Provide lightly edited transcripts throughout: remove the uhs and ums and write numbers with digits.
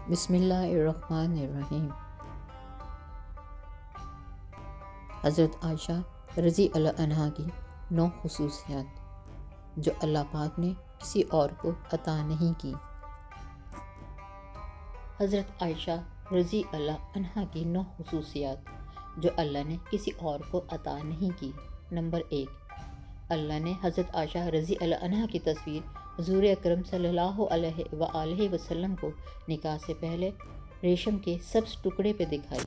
بسم اللہ الرحمن الرحیم۔ حضرت عائشہ رضی اللہ عنہا کی 9 خصوصیات جو اللہ پاک نے کسی اور کو عطا نہیں کی۔ حضرت عائشہ رضی اللہ عنہا کی 9 خصوصیات جو اللہ نے کسی اور کو عطا نہیں کی۔ نمبر 1، اللہ نے حضرت عائشہ رضی اللہ عنہا کی تصویر حضور اکرم صلی اللہ علیہ وآلہ وسلم کو نکاح سے پہلے ریشم کے سبز ٹکڑے پہ دکھائی۔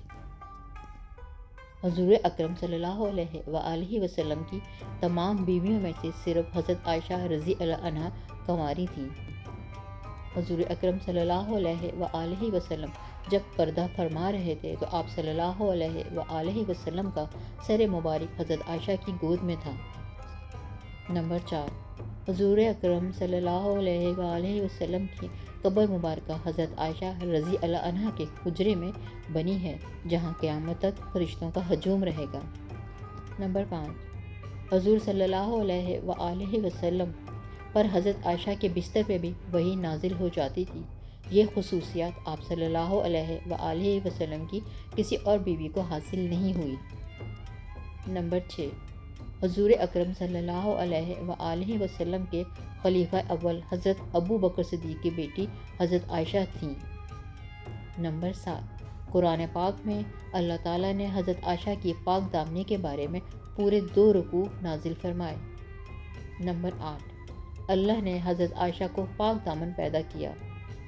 حضور اکرم صلی اللہ علیہ وآلہ وسلم کی تمام بیویوں میں سے صرف حضرت عائشہ رضی اللہ عنہا کنواری تھیں۔ حضور اکرم صلی اللہ علیہ وآلہ وسلم جب پردہ فرما رہے تھے تو آپ صلی اللہ علیہ وآلہ وسلم کا سر مبارک حضرت عائشہ کی گود میں تھا۔ نمبر 4، حضور اکرم صلی اللہ علیہ وآلہ وسلم کی قبر مبارکہ حضرت عائشہ رضی اللہ عنہا کے حجرے میں بنی ہے جہاں قیامت تک فرشتوں کا ہجوم رہے گا۔ نمبر 5، حضور صلی اللہ علیہ وآلہ وسلم پر حضرت عائشہ کے بستر پہ بھی وحی نازل ہو جاتی تھی۔ یہ خصوصیات آپ صلی اللہ علیہ وآلہ وسلم کی کسی اور بیوی کو حاصل نہیں ہوئی۔ نمبر 6، حضور اکرم صلی اللہ علیہ وآلہ وسلم کے خلیفہ اول حضرت ابو بکر صدیق کی بیٹی حضرت عائشہ تھیں۔ نمبر 7، قرآن پاک میں اللہ تعالیٰ نے حضرت عائشہ کی پاک دامنی کے بارے میں پورے 2 رکوع نازل فرمائے۔ نمبر 8، اللہ نے حضرت عائشہ کو پاک دامن پیدا کیا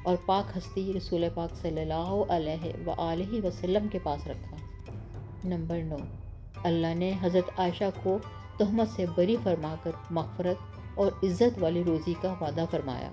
اور پاک ہستی رسول پاک صلی اللہ علیہ وآلہ وسلم کے پاس رکھا۔ نمبر 9، اللہ نے حضرت عائشہ کو تہمت سے بری فرما کر مغفرت اور عزت والی روزی کا وعدہ فرمایا۔